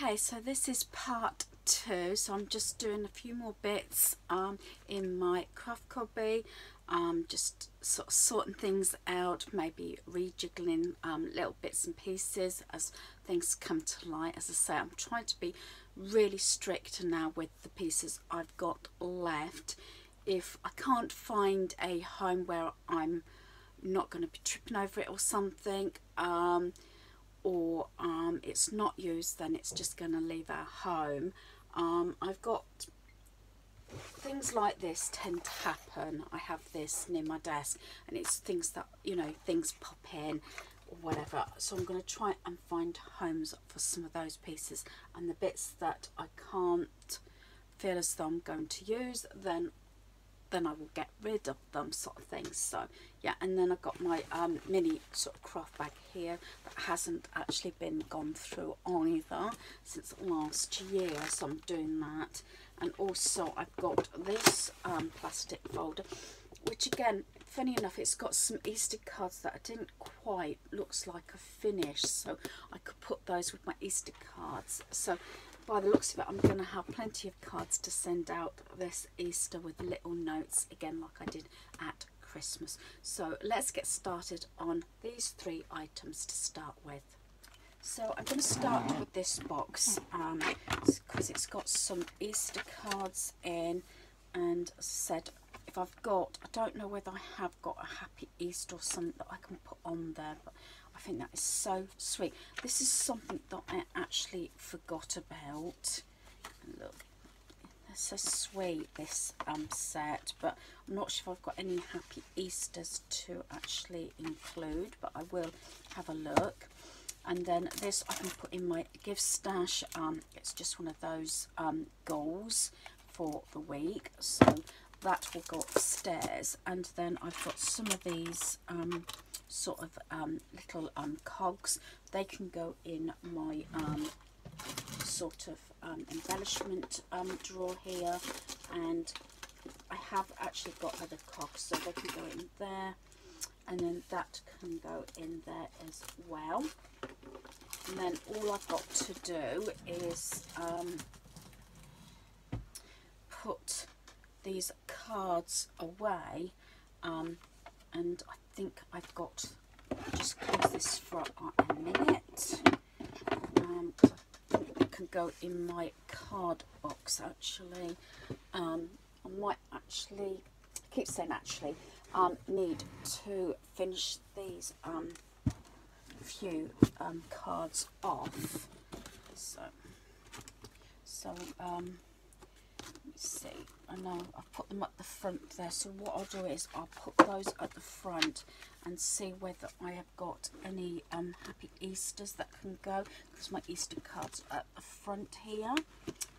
Okay, so this is part 2, so I'm just doing a few more bits in my craft cubby, just sort of sorting things out, maybe rejiggling little bits and pieces as things come to light. As I say, I'm trying to be really strict now with the pieces I've got left. If I can't find a home where I'm not going to be tripping over it or something, or it's not used, then it's just going to leave our home. I've got things like this tend to happen. I have this near my desk and it's things that, you know, things pop in or whatever, so I'm going to try and find homes for some of those pieces, and the bits that I can't feel as though I'm going to use, then I will get rid of them, sort of things. So yeah, and then I've got my mini sort of craft bag here that hasn't actually been gone through either since last year, so I'm doing that. And also I've got this plastic folder, which again, funny enough, it's got some Easter cards that I didn't quite, looks like a finish, so I could put those with my Easter cards. So by the looks of it, I'm going to have plenty of cards to send out this Easter with little notes, again like I did at Christmas. So let's get started on these 3 items to start with. So I'm going to start with this box because it's got some Easter cards in, and as I said, if I've got, I don't know whether I have got a Happy Easter or something that I can put on there, but I think that is so sweet. This is something that I actually forgot about. Look, they're so sweet, this set, but I'm not sure if I've got any Happy Easters to actually include, but I will have a look. And then this I can put in my gift stash. It's just one of those goals for the week, so that will go upstairs. And then I've got some of these sort of little cogs. They can go in my sort of embellishment drawer here, and I have actually got other cogs, so they can go in there, and then that can go in there as well. And then all I've got to do is put these cards away, and I think I've got, just close this for a minute, I think it can go in my card box actually. I might actually, I keep saying actually, need to finish these few cards off. So let me see, I know I've put them at the front there, so what I'll do is I'll put those at the front and see whether I have got any Happy Easters that can go, because my Easter cards are at the front here,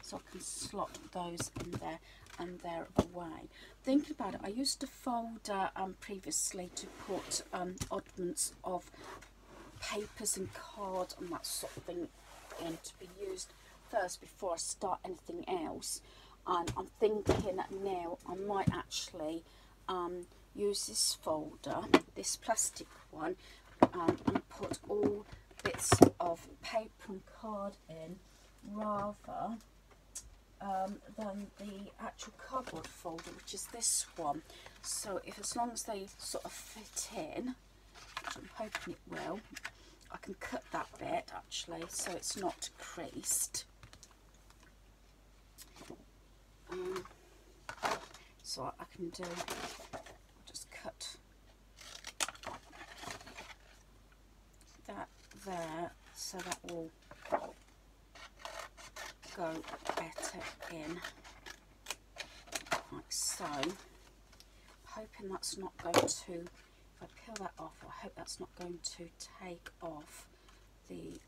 so I can slot those in there and they're away. Thinking about it, I used a folder previously to put oddments of papers and cards and that sort of thing in, to be used first before I start anything else. And I'm thinking now I might actually use this folder, this plastic one, and put all bits of paper and card in rather than the actual cardboard folder, which is this one. So if, as long as they sort of fit in, which I'm hoping it will, I can cut that bit actually so it's not creased. So I can do, just cut that there, so that will go better in, like so. Hoping that's not going to, if I peel that off, I hope that's not going to take off the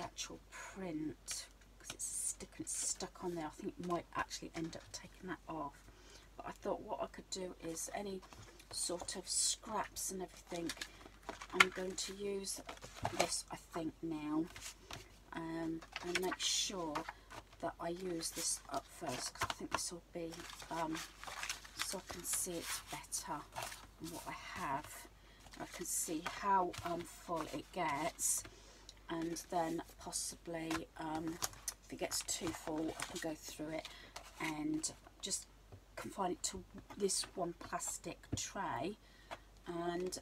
actual print, because it's stuck on there. I think it might actually end up taking that off, but I thought what I could do is any sort of scraps and everything, I'm going to use this, I think, now, and make sure that I use this up first, because I think this will be so I can see it better than what I have. I can see how full it gets, and then possibly if it gets too full I can go through it and just confine it to this one plastic tray, and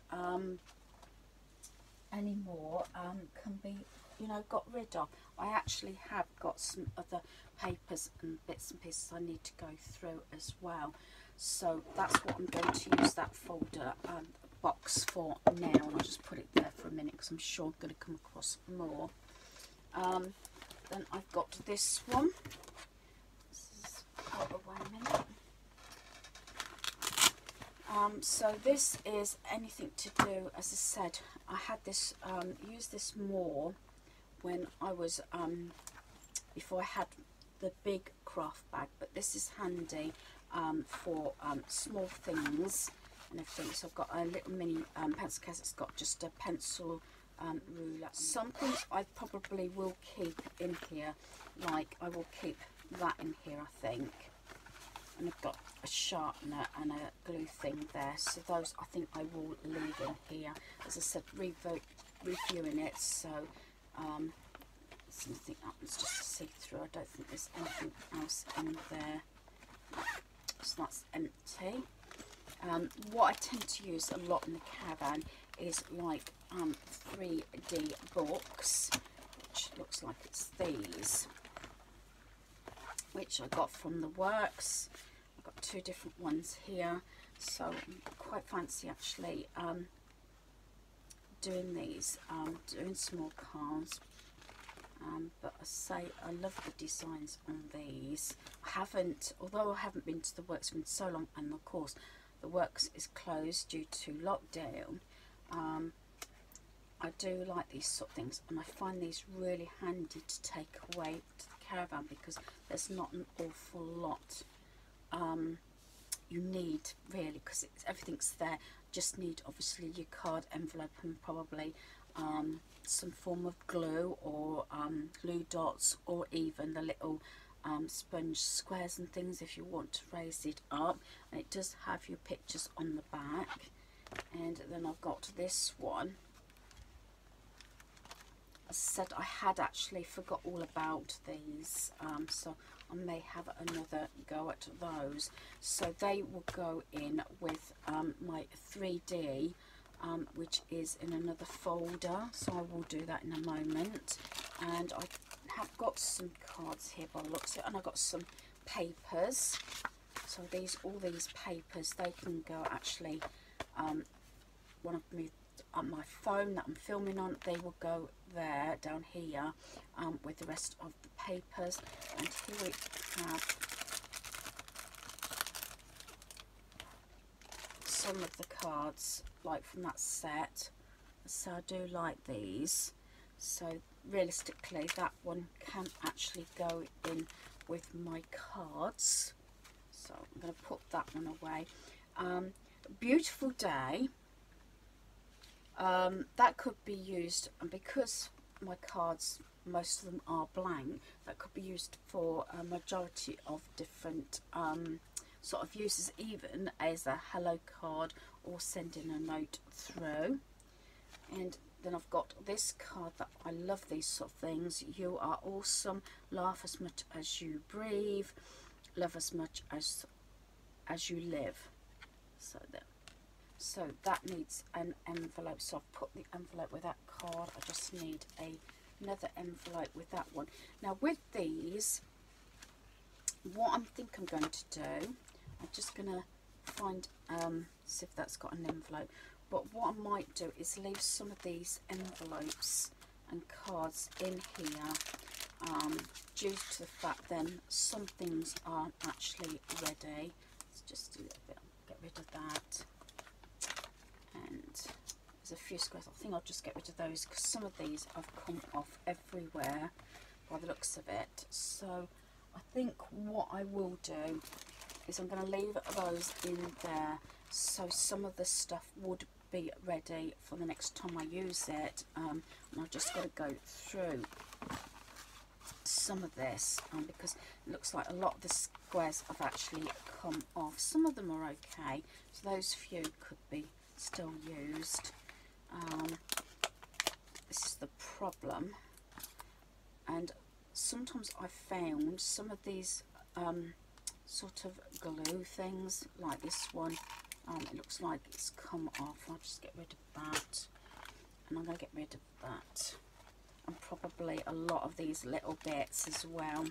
any more can be, you know, got rid of. I actually have got some other papers and bits and pieces I need to go through as well, so that's what I'm going to use that folder box for now. I'll just put it there for a minute because I'm sure I'm going to come across more. Then I've got this one. This is, oh, wait a minute. So this is anything to do, as I said, I had this, used this more when I was, before I had the big craft bag, but this is handy for small things and everything. So I've got a little mini pencil case. It's got just a pencil ruler. Some things I probably will keep in here, like I will keep that in here, I think. And I've got a sharpener and a glue thing there, so those I think I will leave in here. As I said, reviewing it, so something happens just to see through. I don't think there's anything else in there, so that's empty. What I tend to use a lot in the caravan is like 3D books, which looks like it's these, which I got from the works. I've got two different ones here, so I'm quite fancy actually doing these, doing small cards. But I say I love the designs on these. I haven't, although I haven't been to the works in so long, and of course the works is closed due to lockdown. I do like these sort of things, and I find these really handy to take away to the caravan because there's not an awful lot you need really, because everything's there. Just need obviously your card envelope and probably some form of glue or glue dots, or even the little sponge squares and things if you want to raise it up. And it does have your pictures on the back. And then I've got this one. As I said, I had actually forgot all about these, so I may have another go at those. So they will go in with my 3D, which is in another folder, so I will do that in a moment. And I have got some cards here by the looks of it, and I've got some papers. So these, all these papers, they can go actually, when I've moved on my phone that I'm filming on, they will go there down here with the rest of the papers. And here we have some of the cards like from that set, so I do like these. So realistically that one can actually go in with my cards, so I'm going to put that one away. Beautiful day. That could be used, and because my cards, most of them are blank, that could be used for a majority of different sort of uses, even as a hello card or sending a note through. And then I've got this card that I love these sort of things. You are awesome, laugh as much as you breathe, love as much as you live. So there. So that needs an envelope, so I've put the envelope with that card. I just need another envelope with that one. Now with these, what I think I'm going to do, I'm just going to find, see if that's got an envelope. But what I might do is leave some of these envelopes and cards in here, due to the fact then some things aren't actually ready. Let's just do a little bit, get rid of that. And there's a few squares. I think I'll just get rid of those because some of these have come off everywhere by the looks of it. So I think what I will do is I'm going to leave those in there, so some of the stuff would be ready for the next time I use it. And I've just got to go through some of this because it looks like a lot of the squares have actually come off. Some of them are okay, so those few could be still used. this is the problem. And sometimes I've found some of these sort of glue things, like this one, it looks like it's come off. I'll just get rid of that, and I'm going to get rid of that, and probably a lot of these little bits as well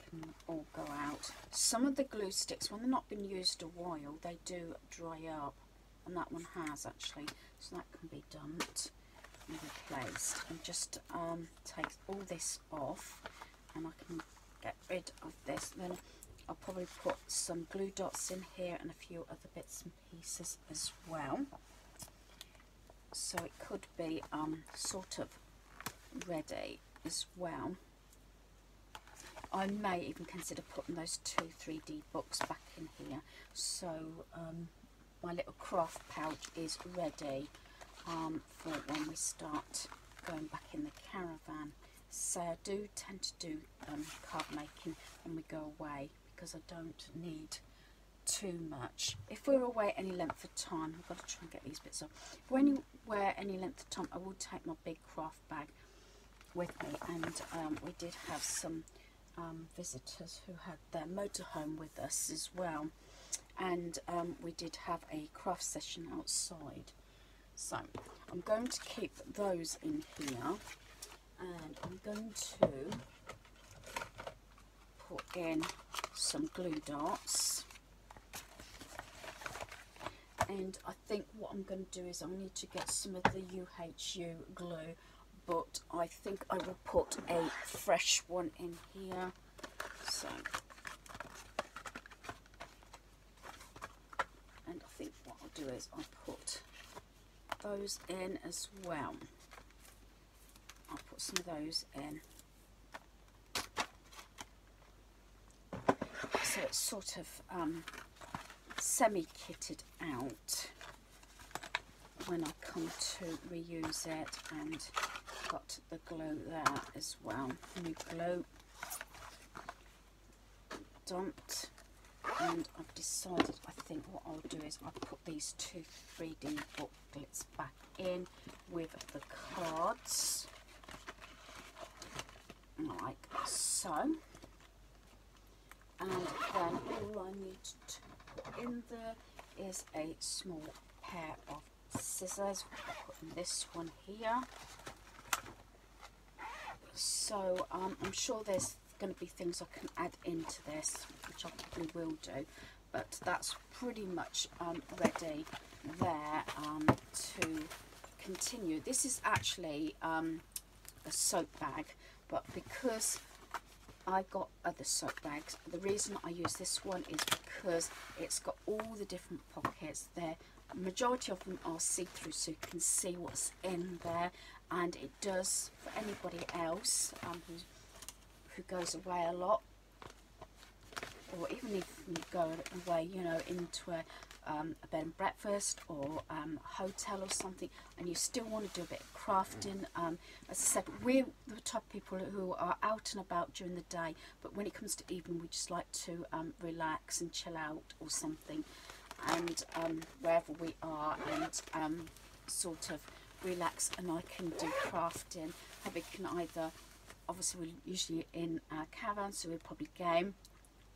can all go out. Some of the glue sticks, when they've not been used a while, they do dry up, and that one has actually, so that can be dumped and replaced. And just take all this off, and I can get rid of this. Then I'll probably put some glue dots in here and a few other bits and pieces as well, so it could be sort of ready as well. I may even consider putting those 2 3D books back in here, so my little craft pouch is ready for when we start going back in the caravan. So I do tend to do card making when we go away, because I don't need too much. If we're away any length of time, I've got to try and get these bits off. If we're anywhere any length of time, I will take my big craft bag with me. And we did have some visitors who had their motorhome with us as well, and we did have a craft session outside. So I'm going to keep those in here, and I'm going to put in some glue dots. And I think what I'm going to do is I need to get some of the UHU glue, but I think I will put a fresh one in here. So, and I think what I'll do is I'll put those in as well. I'll put some of those in, so it's sort of semi-kitted out when I come to reuse it. And got the glue there as well, new glue dumped. And I've decided, I think what I'll do is I'll put these 2 3D booklets back in with the cards, like so. And then all I need to put in there is a small pair of scissors. I'll put in this one here. So I'm sure there's going to be things I can add into this, which I probably will do, but that's pretty much ready there to continue. This is actually a soap bag, but because I got other soap bags, the reason I use this one is because it's got all the different pockets there. Majority of them are see-through, so you can see what's in there, and it does, for anybody else who goes away a lot, or even if you go away, you know, into a bed and breakfast or a hotel or something, and you still want to do a bit of crafting. As I said, we're the type of people who are out and about during the day, but when it comes to evening, we just like to relax and chill out or something, and wherever we are, and sort of relax. And I can do crafting. Hubby can either, obviously we're usually in our caravan, so we'll probably game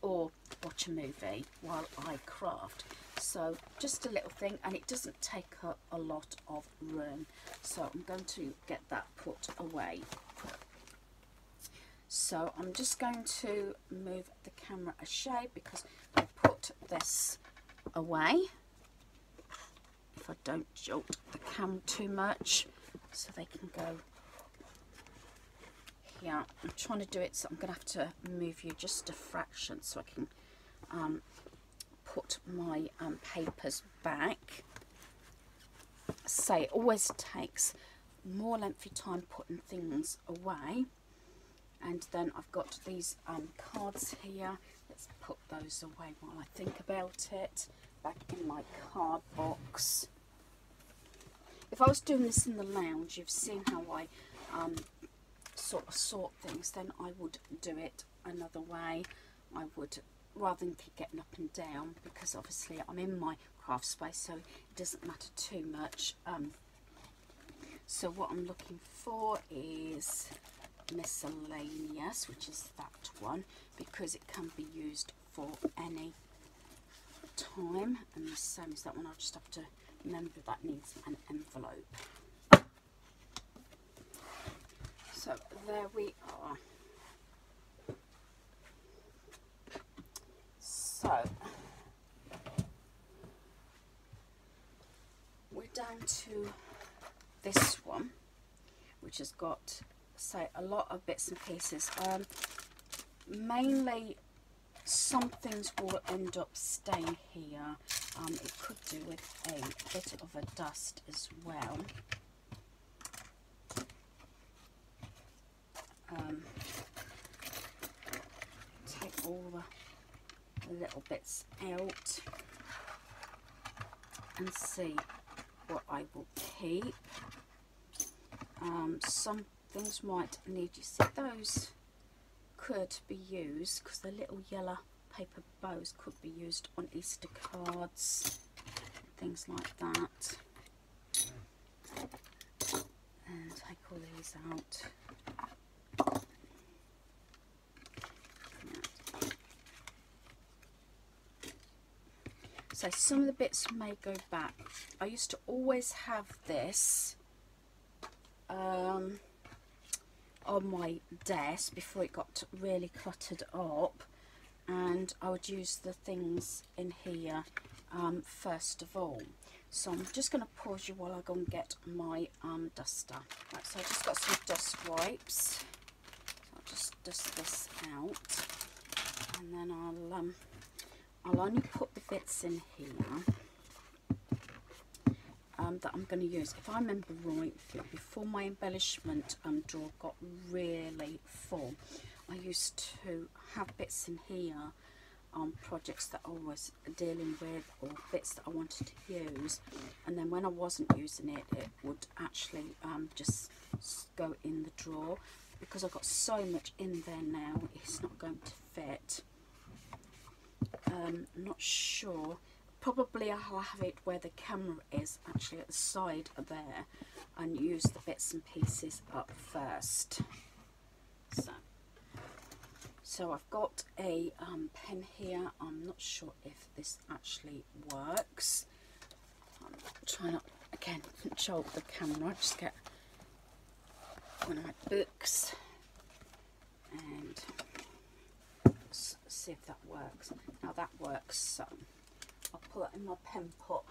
or watch a movie while I craft. So just a little thing, and it doesn't take up a lot of room, so I'm going to get that put away. So I'm just going to move the camera a shade because I put this away, if I don't jolt the camera too much, so they can go here. I'm trying to do it, so I'm going to have to move you just a fraction so I can put my papers back. Say it always takes more lengthy time putting things away. And then I've got these cards here. Let's put those away while I think about it, back in my card box. If I was doing this in the lounge, you've seen how I sort of sort things, then I would do it another way. I would, rather than keep getting up and down, because obviously I'm in my craft space, so it doesn't matter too much. So what I'm looking for is miscellaneous, which is that one, because it can be used for any time. And the same as that one, I'll just have to remember that needs an envelope. So there we are. So we're down to this one, which has got, say, a lot of bits and pieces. Mainly some things will end up staying here. It could do with a bit of a dust as well. Take all the little bits out and see what I will keep. Some things might need, you see, those could be used because the little yellow paper bows could be used on Easter cards, things like that. And take all these out. So some of the bits may go back. I used to always have this on my desk before it got really cluttered up, and I would use the things in here first of all. So I'm just going to pause you while I go and get my duster. Right, so I just got some dust wipes. So I'll just dust this out, and then I'll only put the bits in here that I'm going to use. If I remember right, before my embellishment drawer got really full, I used to have bits in here on projects that I was dealing with, or bits that I wanted to use, and then when I wasn't using it, it would actually just go in the drawer. Because I've got so much in there now, it's not going to fit. I'm not sure. Probably I'll have it where the camera is, actually at the side there, and use the bits and pieces up first. So I've got a pen here. I'm not sure if this actually works. I'm trying to, again, control the camera. Just get one of my books and see if that works. Now that works, so I'll put it in my pen pot.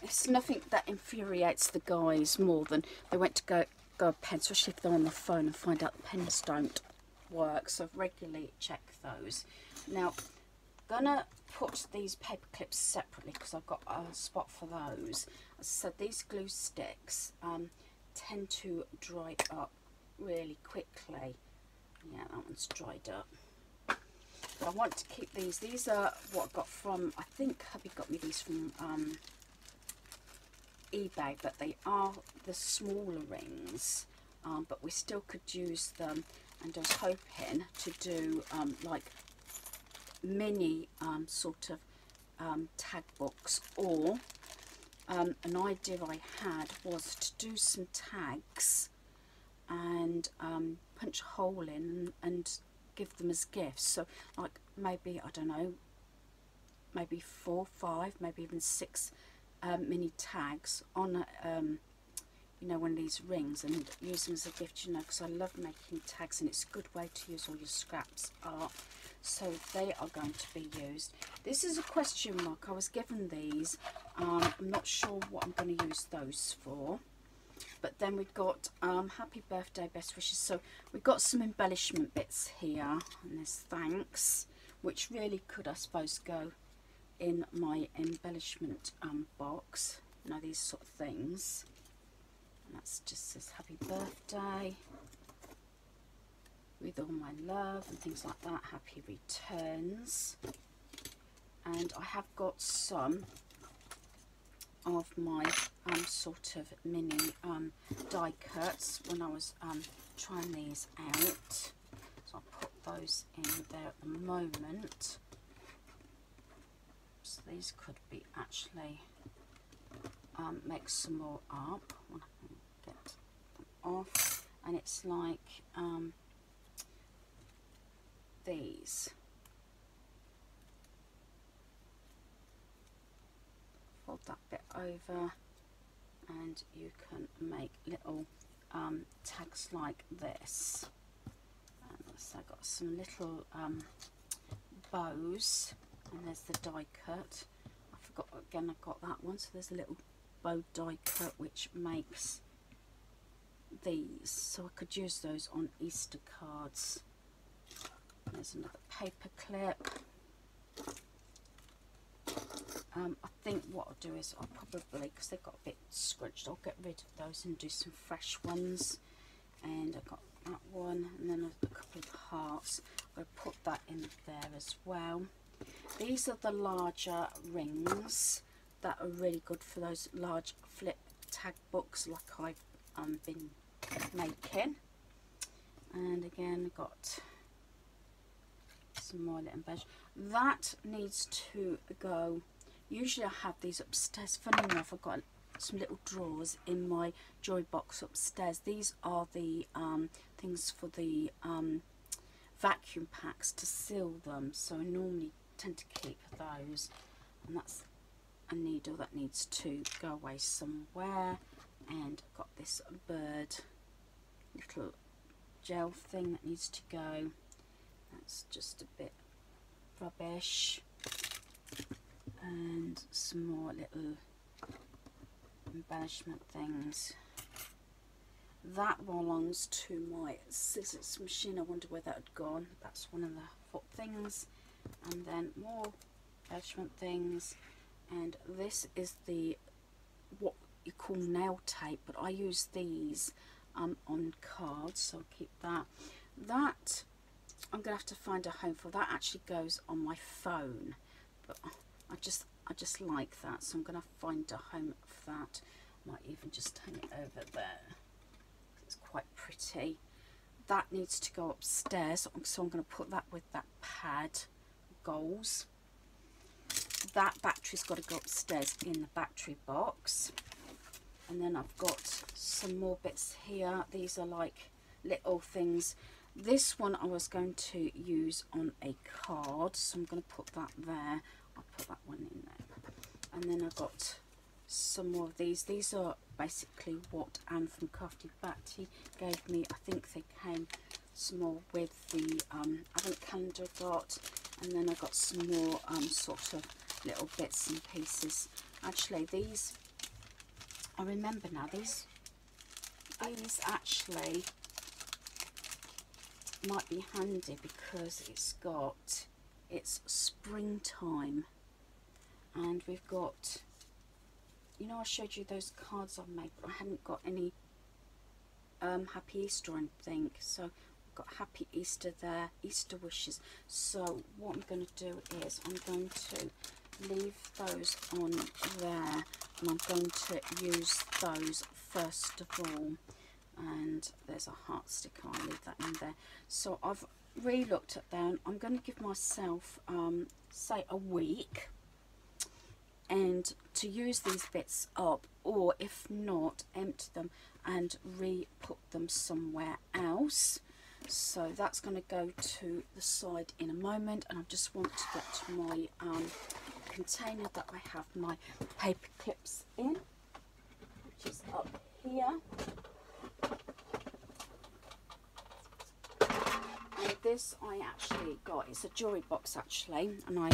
It's nothing that infuriates the guys more than they went to go a pen, especially if they're on the phone, and find out the pens don't work. So I regularly check those. Now I'm gonna put these paper clips separately because I've got a spot for those. So these glue sticks tend to dry up really quickly. Yeah, that one's dried up. But I want to keep these. These are what I got from, I think hubby got me these from eBay, but they are the smaller rings, but we still could use them, and I was hoping to do like mini sort of tag books, or an idea I had was to do some tags and punch a hole in and give them as gifts. So like maybe, I don't know, maybe 4, 5, maybe even 6 mini tags on you know, one of these rings, and use them as a gift, you know, because I love making tags and it's a good way to use all your scraps up. So they are going to be used. This is a question mark. I was given these. I'm not sure what I'm going to use those for. But then we've got happy birthday, best wishes. So we've got some embellishment bits here, and there's thanks, which really could, I suppose, go in my embellishment box. You know, these sort of things. And that's just says happy birthday with all my love and things like that. Happy returns. And I have got some of my sort of mini die cuts when I was trying these out. So I'll put those in there at the moment. So these could be actually make some more up. off, and it's like these. Fold that bit over, and you can make little tags like this. And so I've got some little bows, and there's the die cut. I forgot again, I've got that one. So there's a little bow die cut which makes these, so I could use those on Easter cards. There's another paper clip. I think what I'll do is I'll probably, because they've got a bit scrunched, I'll get rid of those and do some fresh ones. And I've got that one, and then a couple of hearts. I'm going to put that in there as well. These are the larger rings that are really good for those large flip tag books like I've been making. And again, I've got some more little beige. That needs to go. Usually I have these upstairs. Funny enough, I've got some little drawers in my jewelry box upstairs. These are the things for the vacuum packs to seal them, so I normally tend to keep those. And that's a needle that needs to go away somewhere. And I've got this bird little gel thing that needs to go. That's just a bit rubbish. And some more little embellishment things. That belongs to my scissors machine. I wonder where that had gone. That's one of the hot things. And then more embellishment things. And this is the what you call nail tape, but I use these on cards, so I'll keep that. That I'm gonna have to find a home for. That actually goes on my phone, but I just like that, so I'm gonna find a home for that. Might even just hang it over there. It's quite pretty. That needs to go upstairs, so I'm going to put that with that pad goals. That battery's got to go upstairs in the battery box. And then I've got some more bits here. These are like little things. This one I was going to use on a card, so I'm going to put that there. I'll put that one in there. And then I've got some more of these. These are basically what Anne from Crafty Batty gave me. I think they came some more with the advent calendar I got, and then I got some more sort of little bits and pieces. Actually, these, I remember now, these actually might be handy because it's springtime, and we've got, you know, I showed you those cards I've made, but I hadn't got any Happy Easter or anything. So I've got Happy Easter there, Easter wishes. So what I'm going to do is I'm going to leave those on there, and I'm going to use those first of all. And there's a heart sticker, I'll leave that in there. So I've re-looked at them. I'm going to give myself say a week and to use these bits up, or if not, empty them and re-put them somewhere else. So that's going to go to the side in a moment, and I just want to get to my container that I have my paper clips in, which is up here. And this I actually got, it's a jewelry box actually, and I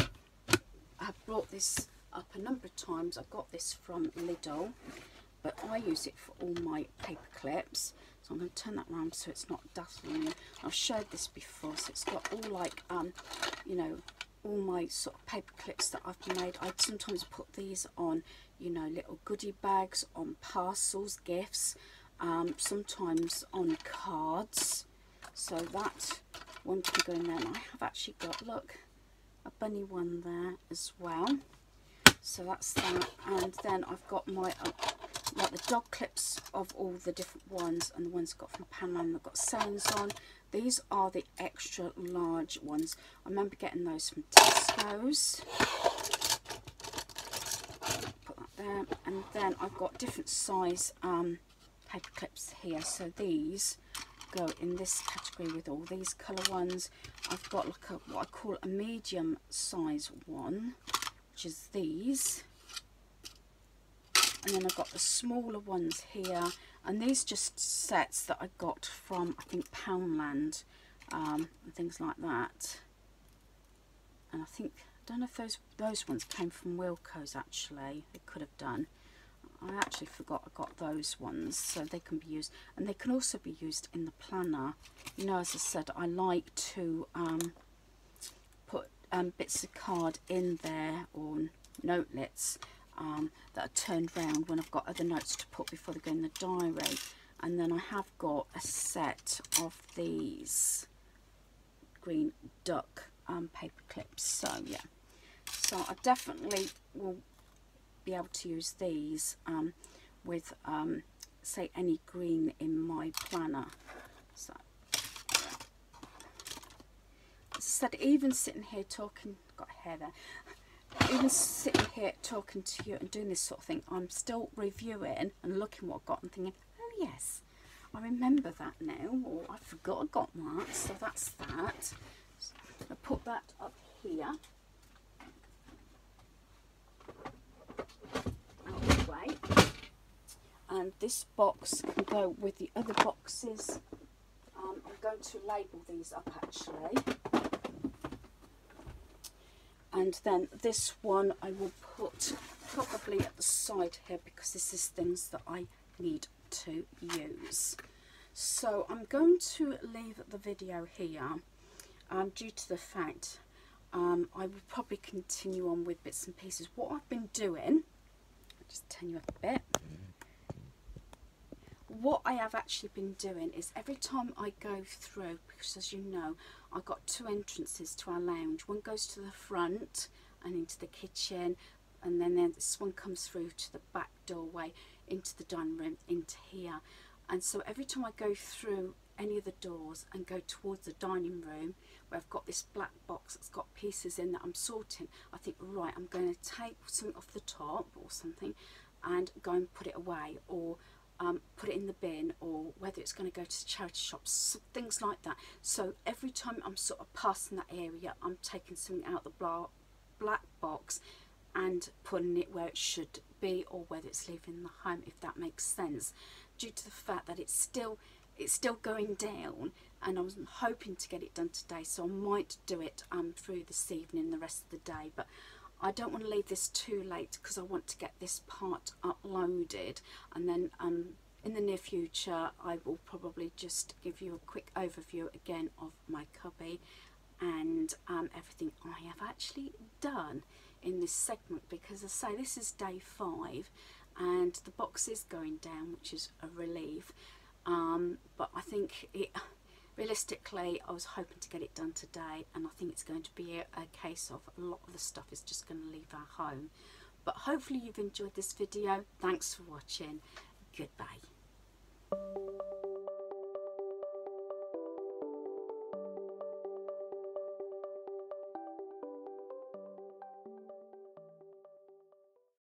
have brought this up a number of times. I got this from Lidl, but I use it for all my paper clips. So I'm going to turn that around so it's not dazzling. I've showed this before, so it's got all like you know, all my sort of paper clips that I've made. I sometimes put these on, you know, little goodie bags, on parcels, gifts, sometimes on cards. So that one can go in there. And I have actually got, look, a bunny one there as well. So that's that. And then I've got my like the dog clips of all the different ones, and the ones I got from Panman that got sayings on. These are the extra large ones. I remember getting those from Tesco's. Put that there. And then I've got different size paper clips here. So these go in this category with all these colour ones. I've got like what I call a medium size one, which is these. And then I've got the smaller ones here, and these just sets that I got from, I think, Poundland, and things like that. And I think, I don't know if those ones came from Wilko's actually. They could have done. I actually forgot I got those ones, so they can be used, and they can also be used in the planner. You know, as I said, I like to put bits of card in there, or notelets that are turned round when I've got other notes to put before they go in the diary. And then I have got a set of these green duck paper clips. So yeah, so I definitely will be able to use these with say any green in my planner. So as I said, even sitting here talking, got hair there, even sitting here talking to you and doing this sort of thing, I'm still reviewing and looking what I got and thinking, oh yes, I remember that now, or I forgot I got that, so that's that. So I put that up here. Way. And this box can go with the other boxes. I'm going to label these up actually, and then this one I will put probably at the side here because this is things that I need to use. So I'm going to leave the video here due to the fact I will probably continue on with bits and pieces. What I've been doing, just turn you up a bit. What I have actually been doing is every time I go through, because as you know, I've got two entrances to our lounge. One goes to the front and into the kitchen, and then this one comes through to the back doorway into the dining room, into here. And so every time I go through any of the doors and go towards the dining room, where I've got this black box that's got pieces in that I'm sorting, I think, right, I'm going to take something off the top or something and go and put it away, or put it in the bin, or whether it's going to go to charity shops, things like that. So every time I'm sort of passing that area, I'm taking something out the black box and putting it where it should be, or whether it's leaving the home, if that makes sense, due to the fact that it's still going down, and I was hoping to get it done today, so I might do it through this evening, the rest of the day. But I don't want to leave this too late because I want to get this part uploaded, and then in the near future I will probably just give you a quick overview again of my cubby and everything I have actually done in this segment, because as I say, this is day 5 and the box is going down, which is a relief. But I think realistically, I was hoping to get it done today, and I think it's going to be a case of a lot of the stuff is just going to leave our home. But hopefully you've enjoyed this video. Thanks for watching. Goodbye.